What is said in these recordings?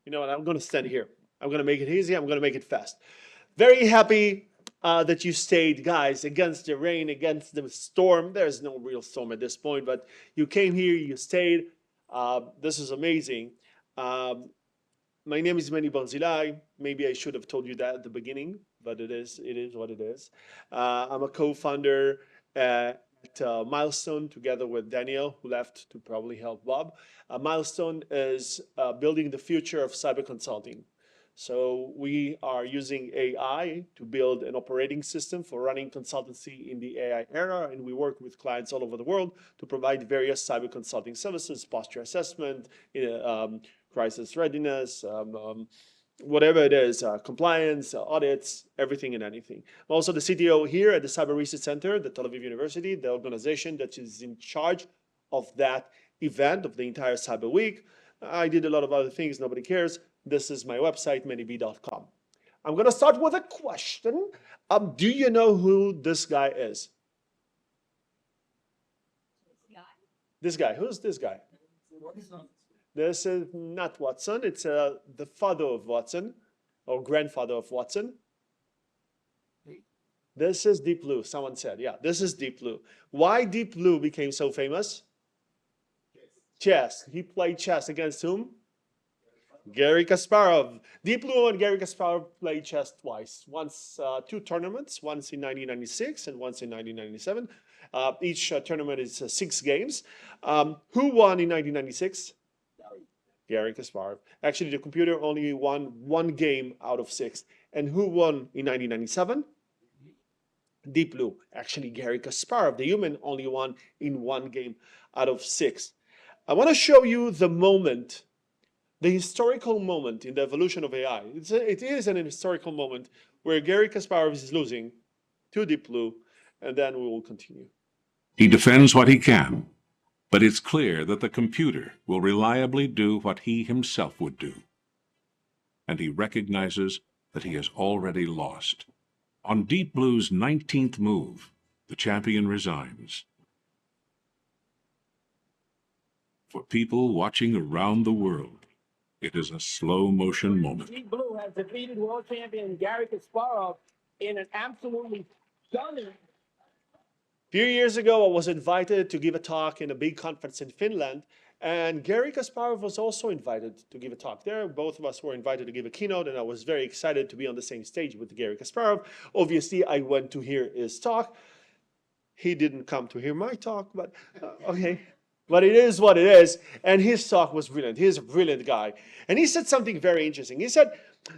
You know what? I'm going to stand here. I'm going to make it easy. I'm going to make it fast. Very happy that you stayed, guys, against the rain, against the storm. There's no real storm at this point, but you came here, you stayed. This is amazing. Um, my name is Menny Barzilay. Maybe I should have told you that at the beginning, but it is what it is. I'm a co-founder at Milestone together with Daniel, who left to probably help Bob. Milestone is building the future of cyber consulting. So we are using AI to build an operating system for running consultancy in the AI era, and we work with clients all over the world to provide various cyber consulting services, posture assessment, crisis readiness, whatever it is, compliance, audits, everything and anything. I'm also the CTO here at the Cyber Research Center, the Tel Aviv University, the organization that is in charge of that event of the entire Cyber Week. I did a lot of other things, nobody cares. This is my website, mennyb.com. I'm going to start with a question. Do you know who this guy is? This guy. Who's this guy? This is not Watson. It's the father of Watson, or grandfather of Watson. This is Deep Blue. Someone said, yeah, this is Deep Blue. Why Deep Blue became so famous? Chess. He played chess against whom? Garry Kasparov. Deep Blue and Garry Kasparov played chess twice. Once, two tournaments, once in 1996 and once in 1997. Each tournament is 6 games. Who won in 1996? Garry Kasparov. Actually, the computer only won 1 game out of 6. And who won in 1997? Deep Blue. Actually, Garry Kasparov, the human, only won in 1 game out of 6. I want to show you the moment, the historical moment in the evolution of AI. It is an historical moment where Garry Kasparov is losing to Deep Blue, and then we will continue. He defends what he can, but it's clear that the computer will reliably do what he himself would do. And he recognizes that he has already lost. On Deep Blue's 19th move, the champion resigns. For people watching around the world, it is a slow-motion moment. Deep Blue has defeated world champion Garry Kasparov in an absolutely stunning. A few years ago, I was invited to give a talk in a big conference in Finland, and Garry Kasparov was also invited to give a talk there. Both of us were invited to give a keynote, and I was very excited to be on the same stage with Garry Kasparov. Obviously, I went to hear his talk. He didn't come to hear my talk, but okay. But it is what it is, and his talk was brilliant. He's a brilliant guy. And he said something very interesting. He said,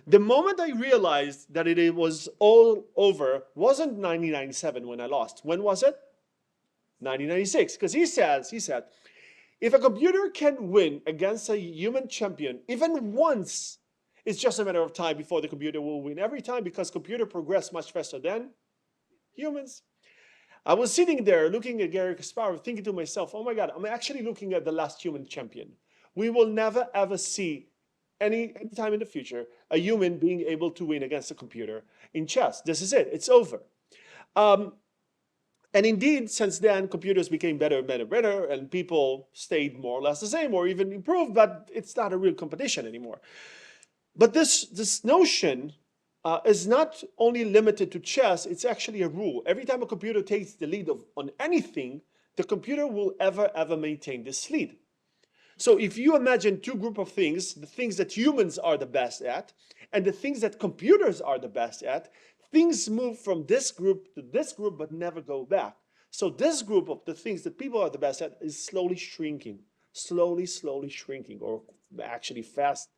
the moment I realized that it was all over wasn't 1997 when I lost. When was it? 1996. Because he said, if a computer can win against a human champion, even once, it's just a matter of time before the computer will win every time, because computer progress much faster than humans. I was sitting there looking at Garry Kasparov, thinking to myself, oh my God, I'm actually looking at the last human champion. We will never ever see any time in the future a human being able to win against a computer in chess. This is it. It's over. And indeed, since then, computers became better and better and better, and people stayed more or less the same or even improved, but it's not a real competition anymore. But this notion is not only limited to chess, it's actually a rule. Every time a computer takes the lead on anything, the computer will ever maintain this lead. So if you imagine 2 groups of things, the things that humans are the best at, and the things that computers are the best at, things move from this group to this group, but never go back. So this group of the things that people are the best at is slowly shrinking, slowly shrinking, or actually fast.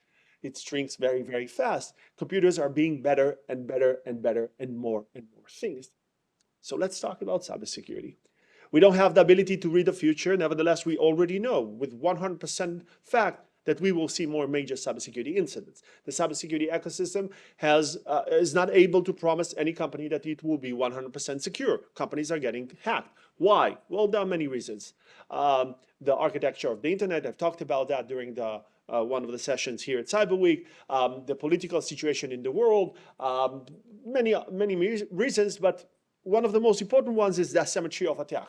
It shrinks very fast. Computers are being better and better and better and more things. So let's talk about cybersecurity. We don't have the ability to read the future. Nevertheless, we already know with 100% fact that we will see more major cybersecurity incidents. The cybersecurity ecosystem is not able to promise any company that it will be 100% secure. Companies are getting hacked. Why? Well, there are many reasons. The architecture of the internet, I've talked about that during the one of the sessions here at Cyber Week, the political situation in the world, many reasons, but one of the most important ones is the asymmetry of attack.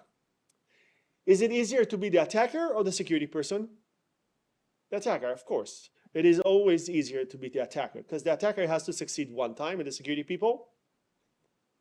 Is it easier to be the attacker or the security person? The attacker, of course. it is always easier to beat the attacker because the attacker has to succeed one time and the security people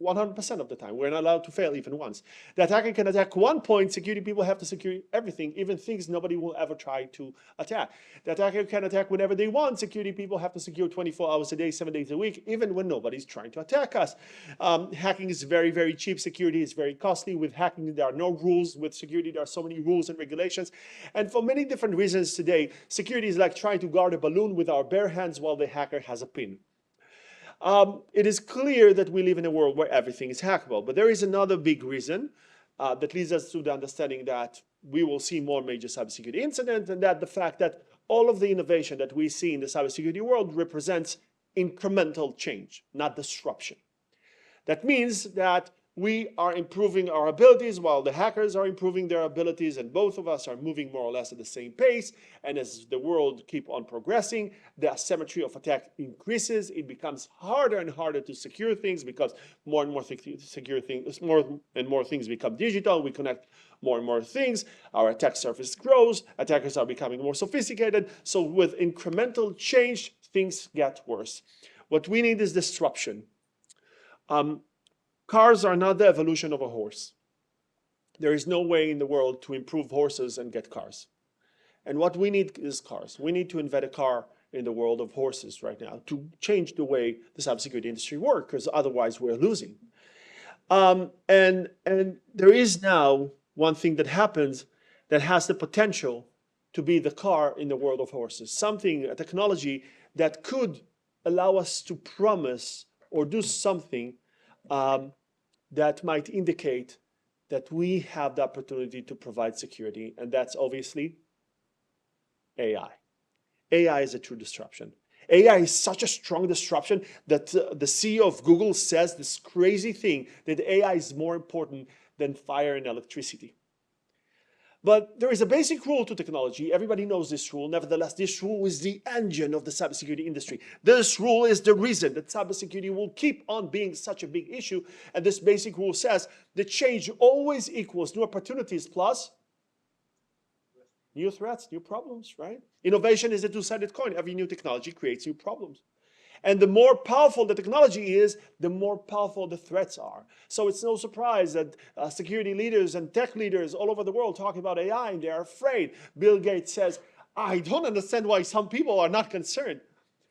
100% of the time. We're not allowed to fail even once. The attacker can attack one point, security people have to secure everything, even things nobody will ever try to attack. The attacker can attack whenever they want, security people have to secure 24 hours a day, 7 days a week, even when nobody's trying to attack us. Hacking is very, very cheap. Security is very costly. With hacking, there are no rules. With security, there are so many rules and regulations. And for many different reasons today, security is like trying to guard a balloon with our bare hands while the hacker has a pin. It is clear that we live in a world where everything is hackable, but there is another big reason that leads us to the understanding that we will see more major cybersecurity incidents, and that the fact that all of the innovation that we see in the cybersecurity world represents incremental change, not disruption. That means that we are improving our abilities while the hackers are improving their abilities, and both of us are moving more or less at the same pace. And as the world keeps on progressing, the asymmetry of attack increases. It becomes harder and harder to secure things because more and more secure things, more and more things become digital. We connect more and more things. Our attack surface grows. Attackers are becoming more sophisticated. So with incremental change, things get worse. What we need is disruption. Cars are not the evolution of a horse. There is no way in the world to improve horses and get cars. And what we need is cars. We need to invent a car in the world of horses right now to change the way the cybersecurity industry works, because otherwise we're losing. And there is now one thing that happens that has the potential to be the car in the world of horses. Something, a technology that could allow us to promise or do something that might indicate that we have the opportunity to provide security, and that's obviously AI. AI is a true disruption. AI is such a strong disruption that the CEO of Google says this crazy thing that AI is more important than fire and electricity. But there is a basic rule to technology. Everybody knows this rule. Nevertheless, this rule is the engine of the cybersecurity industry. This rule is the reason that cybersecurity will keep on being such a big issue. And this basic rule says that change always equals new opportunities plus new threats, new problems, right? Innovation is a two-sided coin. Every new technology creates new problems. And the more powerful the technology is, the more powerful the threats are. So it's no surprise that security leaders and tech leaders all over the world talk about AI and they're afraid. Bill Gates says, I don't understand why some people are not concerned.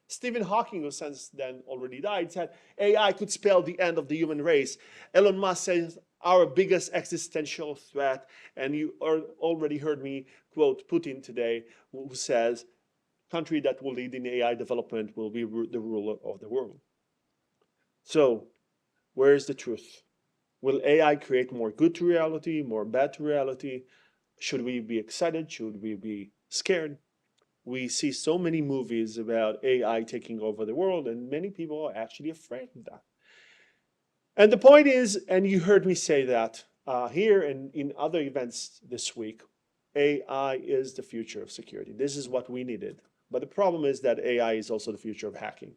Stephen Hawking, who since then already died, said AI could spell the end of the human race. Elon Musk says our biggest existential threat, and you already heard me quote Putin today, who says, country that will lead in AI development will be the ruler of the world. So, where is the truth? Will AI create more good to reality, more bad to reality? Should we be excited? Should we be scared? We see so many movies about AI taking over the world, and many people are actually afraid of that. And the point is, and you heard me say that here and in other events this week, AI is the future of security. This is what we needed. But the problem is that AI is also the future of hacking.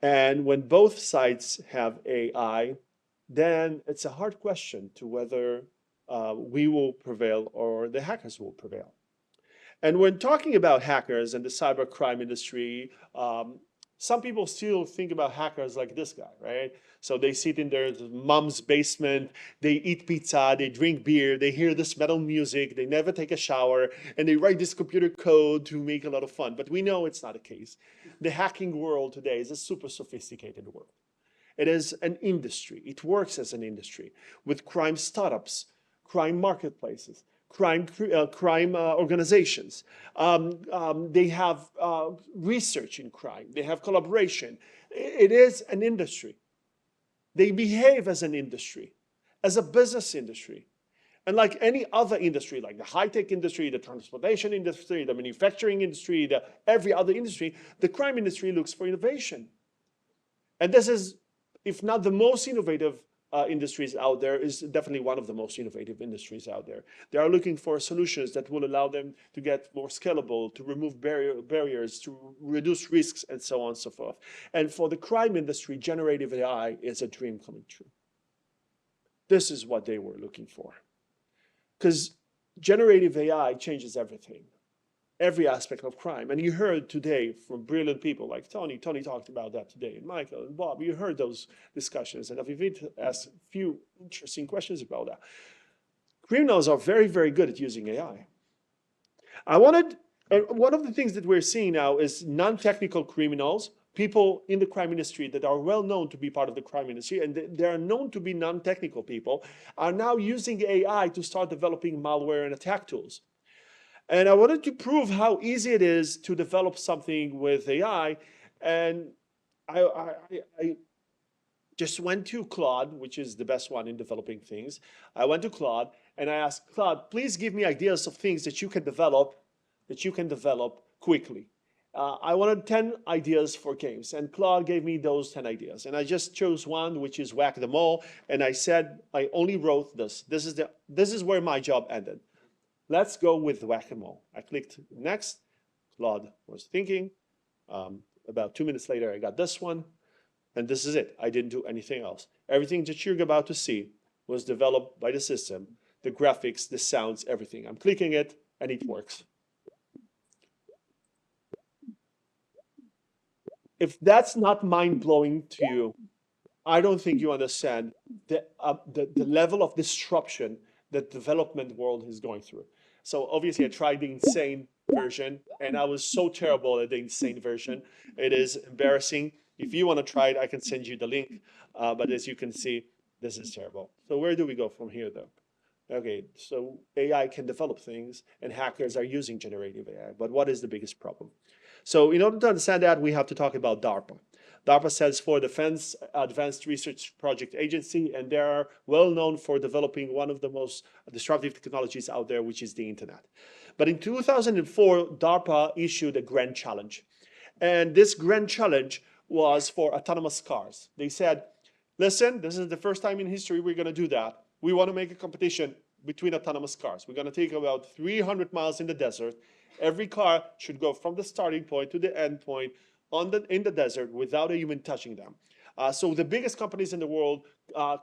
And when both sides have AI, then it's a hard question to whether we will prevail or the hackers will prevail. And when talking about hackers and the cybercrime industry, some people still think about hackers like this guy, right? So they sit in their mom's basement, they eat pizza, they drink beer, they hear this metal music, they never take a shower, and they write this computer code to make a lot of fun. But we know it's not the case. The hacking world today is a super sophisticated world. It is an industry. It works as an industry with crime startups, crime marketplaces, crime organizations. They have research in crime. They have collaboration. It is an industry. They behave as an industry, as a business industry. And like any other industry, like the high-tech industry, the transportation industry, the manufacturing industry, every other industry, the crime industry looks for innovation. And this is, if not the most innovative industries out there, is definitely one of the most innovative industries out there. They are looking for solutions that will allow them to get more scalable, to remove barriers, to reduce risks, and so on and so forth. And for the crime industry, generative AI is a dream coming true. This is what they were looking for. Because generative AI changes everything. every aspect of crime. And you heard today from brilliant people like Tony. Tony talked about that today, and Michael and Bob. You heard those discussions, and Aviv asked a few interesting questions about that. Criminals are very, very good at using AI. One of the things that we're seeing now is non-technical criminals, people in the crime industry that are well known to be part of the crime industry, and they are known to be non-technical people, are now using AI to start developing malware and attack tools. And I wanted to prove how easy it is to develop something with AI. And I just went to Claude, which is the best one in developing things. I went to Claude and I asked Claude, please give me ideas of things that you can develop quickly. I wanted 10 ideas for games, and Claude gave me those 10 ideas. And I just chose one, which is Whack-a-Mole. And I said, I only wrote this. This is where my job ended. Let's go with Whack-a-Mole. I clicked next. Claude was thinking. About 2 minutes later, I got this one. And this is it. I didn't do anything else. Everything that you're about to see was developed by the system. The graphics, the sounds, everything. I'm clicking it, and it works. If that's not mind-blowing to you, I don't think you understand the level of disruption that the development world is going through. So obviously I tried the insane version, and I was so terrible at the insane version. It is embarrassing. If you want to try it, I can send you the link. But as you can see, this is terrible. So where do we go from here, though? Okay, so AI can develop things, and hackers are using generative AI. But what is the biggest problem? So in order to understand that, we have to talk about DARPA. DARPA stands for Defense Advanced Research Project Agency, and they are well known for developing one of the most disruptive technologies out there, which is the internet. But in 2004, DARPA issued a grand challenge. And this grand challenge was for autonomous cars. They said, listen, this is the first time in history we're going to do that. We want to make a competition between autonomous cars. We're going to take about 300 miles in the desert. Every car should go from the starting point to the end point in the desert without a human touching them. So the biggest companies in the world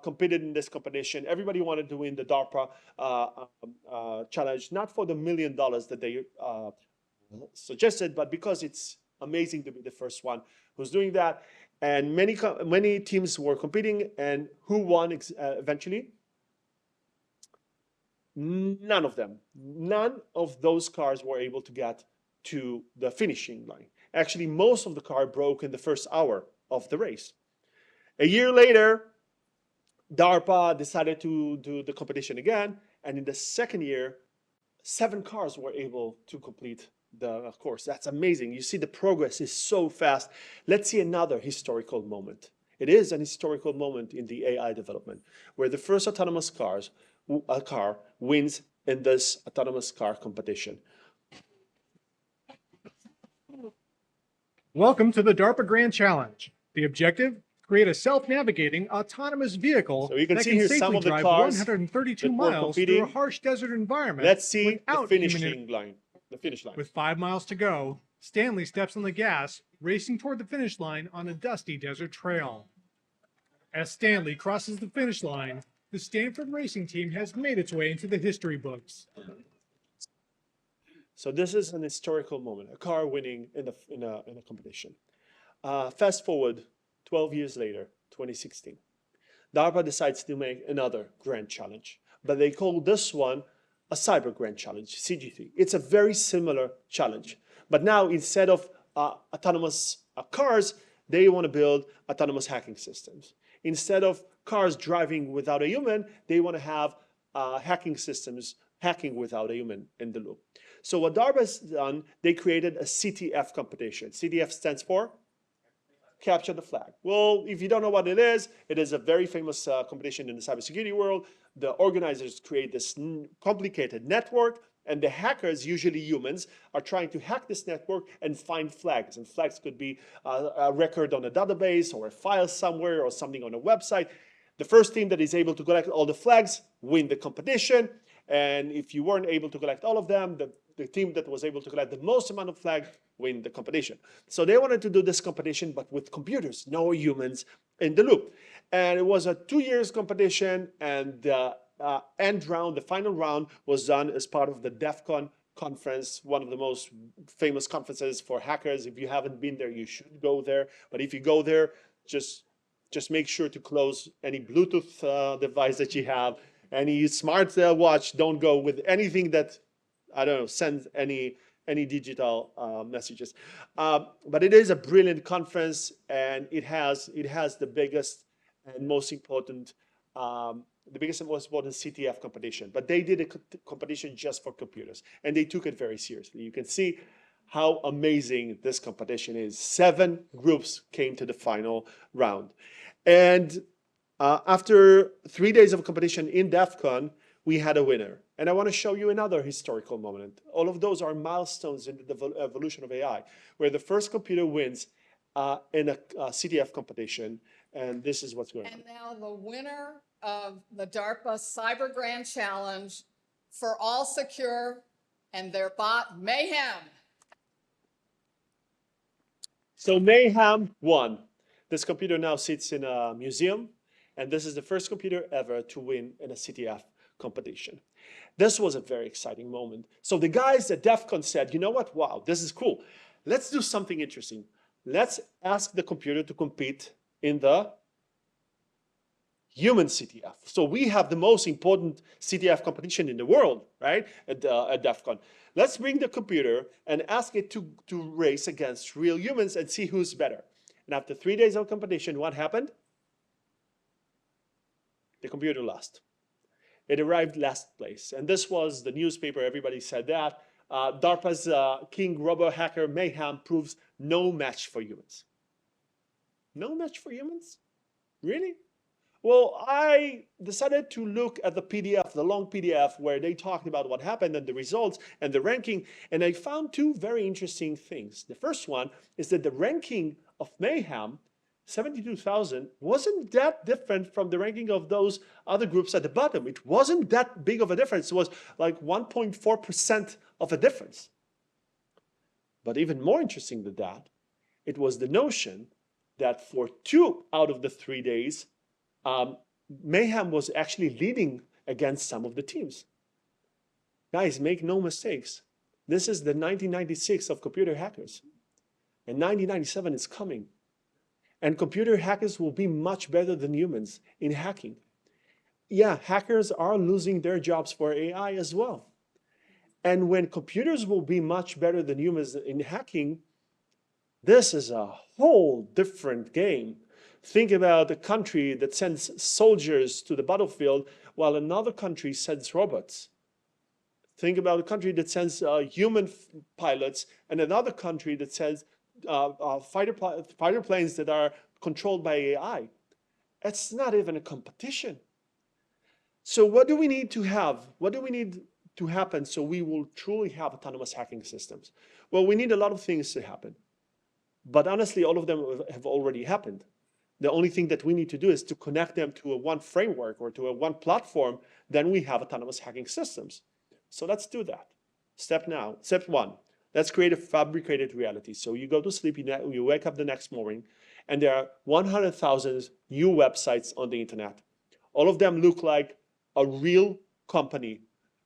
competed in this competition. Everybody wanted to win the DARPA challenge, not for the $1 million that they suggested, but because it's amazing to be the first one who's doing that. And many teams were competing, and who won eventually? None of them. None of those cars were able to get to the finishing line. Actually, most of the car broke in the first hour of the race. A year later, DARPA decided to do the competition again, and in the second year, 7 cars were able to complete the course. That's amazing. You see, the progress is so fast. Let's see another historical moment. It is an historical moment in the AI development, where the first autonomous car wins in this autonomous car competition. Welcome to the DARPA Grand Challenge. The objective: create a self-navigating autonomous vehicle So you can that see can here safely some of the drive cars 132 that were miles through a competing. harsh desert environment. Let's see the without finishing line. The finish line. With 5 miles to go, Stanley steps on the gas, racing toward the finish line on a dusty desert trail. As Stanley crosses the finish line, the Stanford racing team has made its way into the history books. So this is an historical moment, a car winning in a competition. Fast forward 12 years later, 2016. DARPA decides to make another grand challenge, but they call this one a Cyber Grand Challenge, CGT. It's a very similar challenge, but now instead of autonomous cars, they want to build autonomous hacking systems. Instead of cars driving without a human, they want to have hacking systems hacking without a human in the loop. So what DARPA has done, they created a CTF competition. CTF stands for Capture the Flag. Well, if you don't know what it is a very famous competition in the cybersecurity world. The organizers create this complicated network, and the hackers, usually humans, are trying to hack this network and find flags. And flags could be a record on a database or a file somewhere or something on a website. The first team that is able to collect all the flags win the competition. And if you weren't able to collect all of them, the team that was able to collect the most amount of flags win the competition. So they wanted to do this competition, but with computers, no humans in the loop. And it was a 2-year competition, and the end round, the final round, was done as part of the DEF CON conference, one of the most famous conferences for hackers. If you haven't been there, you should go there. But if you go there, just make sure to close any Bluetooth device that you have, any smart watch. Don't go with anything that, I don't know, sends any digital messages. But it is a brilliant conference, and it has the biggest and most important CTF competition. But they did a competition just for computers, and they took it very seriously. You can see how amazing this competition is. 7 groups came to the final round. And after 3 days of competition in DEF CON, we had a winner. And I want to show you another historical moment. All of those are milestones in the evolution of AI, where the first computer wins in a CTF competition. And this is what's going on. And now the winner of the DARPA Cyber Grand Challenge for All Secure and their bot Mayhem. So Mayhem won. This computer now sits in a museum, and this is the first computer ever to win in a CTF competition. This was a very exciting moment. So the guys at DEF CON said, you know what? Wow, this is cool. Let's do something interesting. Let's ask the computer to compete in the human CTF. So we have the most important CTF competition in the world, right? At DEF CON. Let's bring the computer and ask it to race against real humans and see who's better. And after 3 days of competition, what happened? The computer lost. It arrived last place. And this was the newspaper, everybody said that. DARPA's king robo hacker Mayhem proves no match for humans. No match for humans? Really? Well, I decided to look at the PDF, the long PDF, where they talked about what happened and the results and the ranking, and I found 2 very interesting things. The first one is that the ranking of Mayhem, 72,000, wasn't that different from the ranking of those other groups at the bottom. It wasn't that big of a difference. It was like 1.4% of a difference. But even more interesting than that, it was the notion that for 2 out of the 3 days, Mayhem was actually leading against some of the teams. Guys, make no mistakes. This is the 1996 of computer hackers. And 1997 is coming. And computer hackers will be much better than humans in hacking. Yeah, hackers are losing their jobs for AI as well. And when computers will be much better than humans in hacking, this is a whole different game. Think about a country that sends soldiers to the battlefield while another country sends robots. Think about a country that sends human pilots and another country that sends fighter planes that are controlled by AI. It's not even a competition. So what do we need to have? What do we need to happen so we will truly have autonomous hacking systems? Well, we need a lot of things to happen. But honestly, all of them have already happened. The only thing that we need to do is to connect them to a one framework or to a one platform, then we have autonomous hacking systems. So let's do that. Step 1, let's create a fabricated reality. So you go to sleep, you wake up the next morning, and there are 100,000 new websites on the internet. All of them look like a real company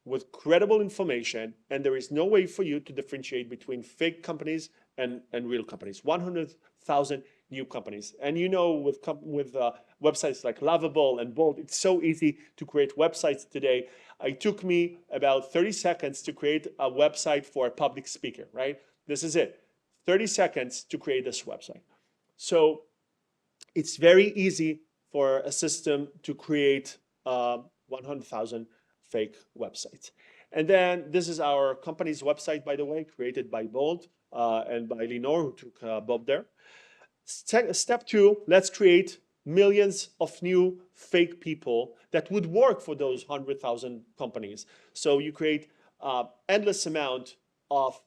with credible information, and there is no way for you to differentiate between fake companies and real companies. 100,000 new companies. And you know, with websites like Lovable and Bolt, it's so easy to create websites today. It took me about 30 seconds to create a website for a public speaker, right? This is it. 30 seconds to create this website. So it's very easy for a system to create 100,000 fake websites. And then this is our company's website, by the way, created by Bolt and by Lenore, who took Bob there. Step 2, let's create millions of new fake people that would work for those 100,000 companies. So you create endless amount of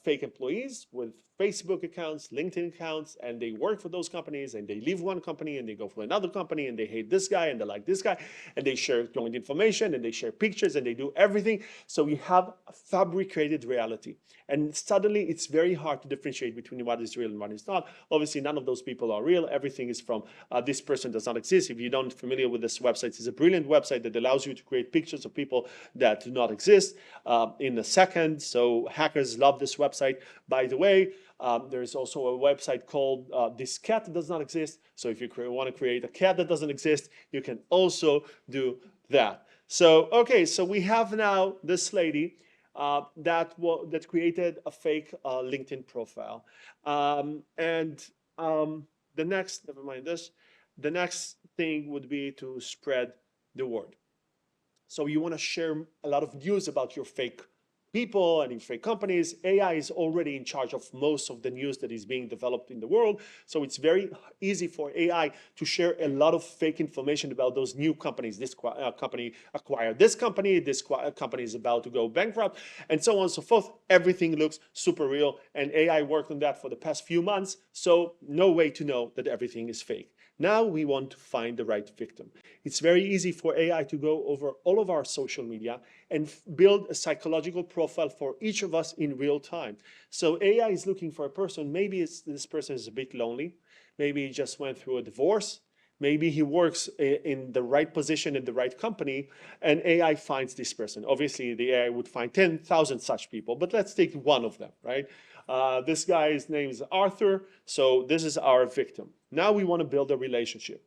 fake employees with Facebook accounts, LinkedIn accounts, and they work for those companies, and they leave one company and they go for another company, and they hate this guy and they like this guy, and they share joint information and they share pictures and they do everything. So we have a fabricated reality. And suddenly it's very hard to differentiate between what is real and what is not. Obviously, none of those people are real. Everything is from this person does not exist. If you don't familiar with this website, it's a brilliant website that allows you to create pictures of people that do not exist in a second. So hackers love this website. By the way, there's also a website called This Cat Does Not Exist. So if you want to create a cat that doesn't exist, you can also do that. So, okay, so we have now this lady that created a fake LinkedIn profile. The next, never mind this, the next thing would be to spread the word. So you want to share a lot of news about your fake people and in fake companies. AI is already in charge of most of the news that is being developed in the world. So it's very easy for AI to share a lot of fake information about those new companies. This company acquired this company is about to go bankrupt, and so on and so forth. Everything looks super real, and AI worked on that for the past few months. So no way to know that everything is fake. Now we want to find the right victim. It's very easy for AI to go over all of our social media and build a psychological profile for each of us in real time. So AI is looking for a person. Maybe this person is a bit lonely. Maybe he just went through a divorce. Maybe he works in the right position in the right company, and AI finds this person. Obviously, the AI would find 10,000 such people, but let's take one of them, right? This guy's name is Arthur, so this is our victim. Now we want to build a relationship.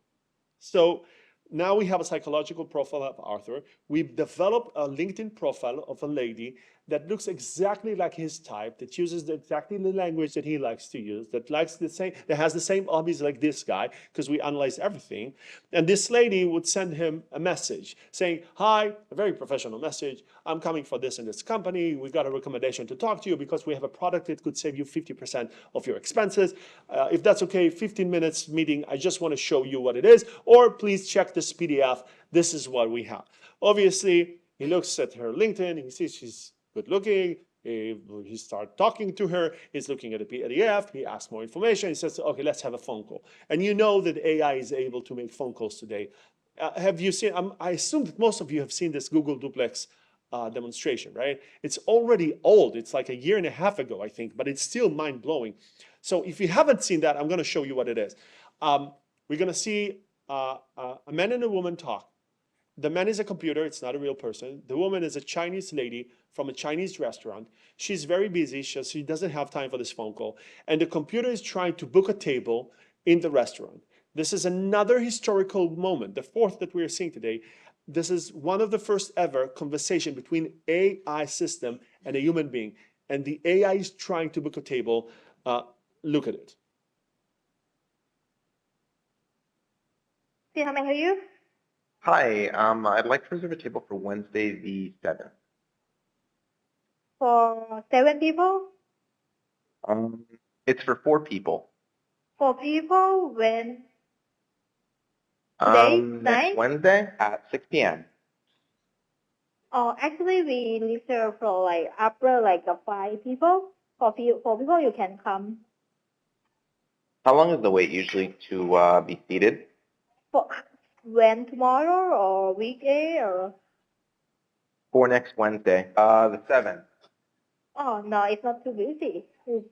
So now we have a psychological profile of Arthur. We've developed a LinkedIn profile of a lady that looks exactly like his type, that uses exactly the language that he likes to use, that has the same hobbies like this guy, because we analyze everything. And this lady would send him a message saying, "Hi," a very professional message, "I'm coming for this and this company. We got a recommendation to talk to you because we have a product that could save you 50% of your expenses. If that's okay, 15 minutes meeting. I just want to show you what it is. Or please check this PDF. This is what we have." Obviously, he looks at her LinkedIn. He sees she's good looking. He starts talking to her. He's looking at the PDF. He asks more information. He says, "Okay, let's have a phone call." And you know that AI is able to make phone calls today. Have you seen? I assume that most of you have seen this Google Duplex demonstration, right? It's already old. It's like a year and a half ago, I think, but it's still mind-blowing. So if you haven't seen that, I'm going to show you what it is. We're going to see a man and a woman talk. The man is a computer, it's not a real person. The woman is a Chinese lady from a Chinese restaurant. She's very busy, she doesn't have time for this phone call. And the computer is trying to book a table in the restaurant. This is another historical moment, the fourth that we're seeing today. This is one of the first ever conversation between AI system and a human being. And the AI is trying to book a table. Look at it. How may I help you? Hi, I'd like to reserve a table for Wednesday the 7th. For 7 people? It's for 4 people. 4 people when? Today? Next Wednesday at 6 p.m. Oh, actually we reserve for like after like 5 people. For 4 people you can come. How long is the wait usually to be seated? For when, tomorrow or weekday or? For next Wednesday, the 7th. Oh no, it's not too busy. You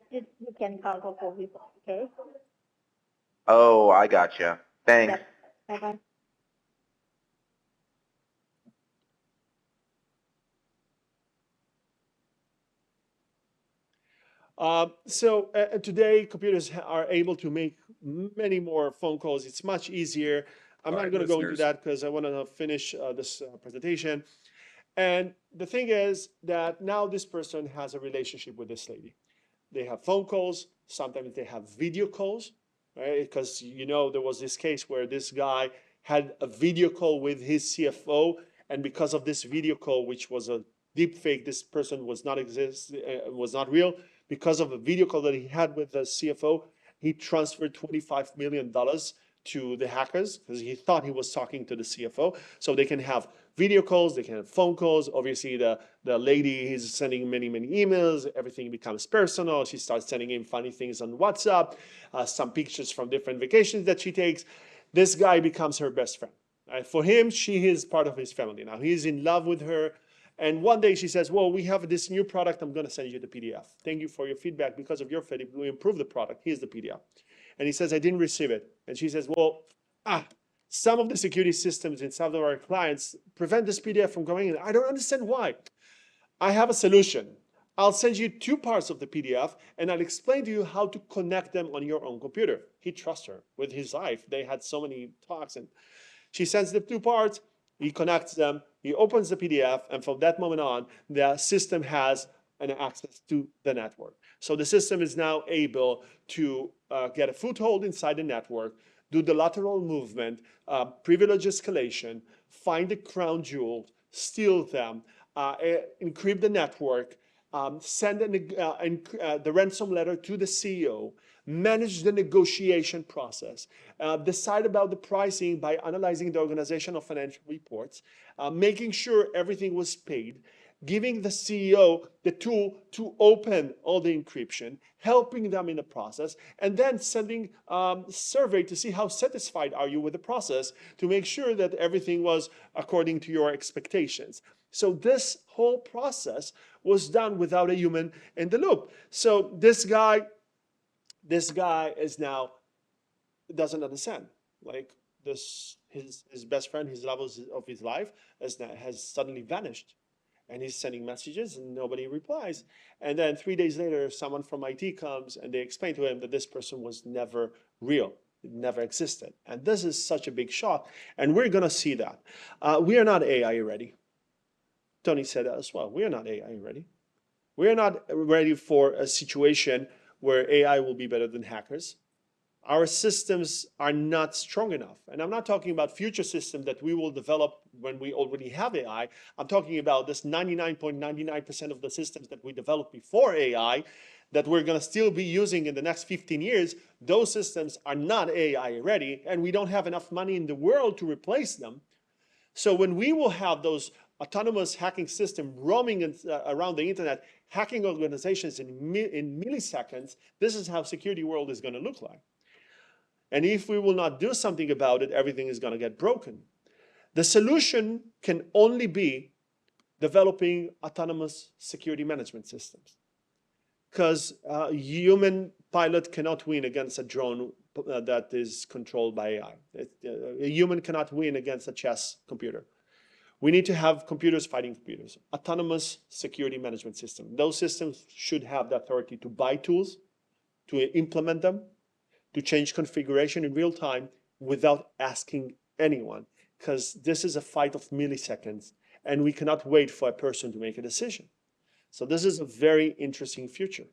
can come for 4 people, okay? Oh, I gotcha. Thanks. Yep. Bye-bye. Today, computers are able to make many more phone calls. It's much easier. I'm not going to go into that because I want to finish this presentation. And the thing is that now this person has a relationship with this lady. They have phone calls. Sometimes they have video calls, right? Because, you know, there was this case where this guy had a video call with his CFO. And because of this video call, which was a deep fake, this person was not real. Because of a video call that he had with the CFO, he transferred $25 million to the hackers because he thought he was talking to the CFO. So they can have video calls, they can have phone calls. Obviously, the lady is sending many emails. Everything becomes personal. She starts sending him funny things on WhatsApp, some pictures from different vacations that she takes. This guy becomes her best friend. For him, she is part of his family now. He's in love with her. And one day she says, well, we have this new product. I'm going to send you the PDF. Thank you for your feedback. Because of your feedback, we improved the product. Here's the PDF. And he says, I didn't receive it. And she says, well, some of the security systems in some of our clients prevent this PDF from going in. I don't understand why. I have a solution. I'll send you 2 parts of the PDF, and I'll explain to you how to connect them on your own computer. He trusts her with his life. They had so many talks, and she sends the 2 parts. He connects them. He opens the PDF, and from that moment on, the system has an access to the network. So the system is now able to get a foothold inside the network, do the lateral movement, privilege escalation, find the crown jewels, steal them, encrypt the network, send the ransom letter to the CEO, manage the negotiation process, decide about the pricing by analyzing the organizational financial reports, making sure everything was paid, giving the CEO the tool to open all the encryption, helping them in the process, and then sending a survey to see how satisfied are you with the process to make sure that everything was according to your expectations. So this whole process was done without a human in the loop. So this guy is now doesn't understand. Like this, his best friend, his love of his life has suddenly vanished. And he's sending messages and nobody replies. And then 3 days later, someone from IT comes and they explain to him that this person was never real. It never existed. And this is such a big shock. And we're going to see that. We are not AI ready. Tony said that as well. We are not AI ready. We are not ready for a situation where AI will be better than hackers. Our systems are not strong enough. And I'm not talking about future systems that we will develop when we already have AI. I'm talking about this 99.99% of the systems that we developed before AI that we're going to still be using in the next 15 years. Those systems are not AI ready, and we don't have enough money in the world to replace them. So when we will have those autonomous hacking systems roaming around the internet, hacking organizations in milliseconds, this is how security world is going to look like. And if we will not do something about it, everything is going to get broken. The solution can only be developing autonomous security management systems. Because a human pilot cannot win against a drone that is controlled by AI. A human cannot win against a chess computer. We need to have computers fighting computers. Autonomous security management system. Those systems should have the authority to buy tools, to implement them, to change configuration in real time without asking anyone, because this is a fight of milliseconds and we cannot wait for a person to make a decision. So this is a very interesting future.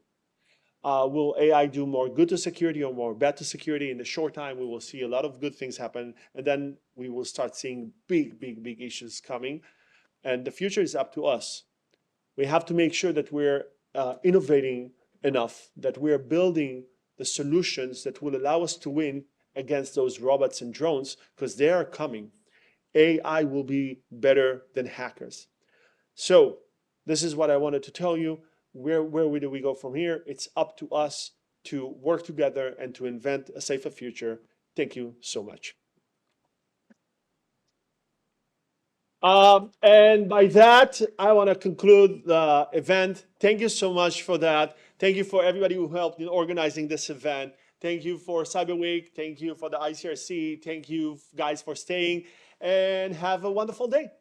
Will AI do more good to security or more bad to security? In the short time, we will see a lot of good things happen, and then we will start seeing big issues coming. And the future is up to us. We have to make sure that we're innovating enough, that we're building the solutions that will allow us to win against those robots and drones, because they are coming. AI will be better than hackers. So this is what I wanted to tell you. Where do we go from here? It's up to us to work together and to invent a safer future. Thank you so much. And by that, I want to conclude the event. Thank you so much for that. Thank you for everybody who helped in organizing this event. Thank you for Cyber Week. Thank you for the ICRC. Thank you guys for staying, and have a wonderful day.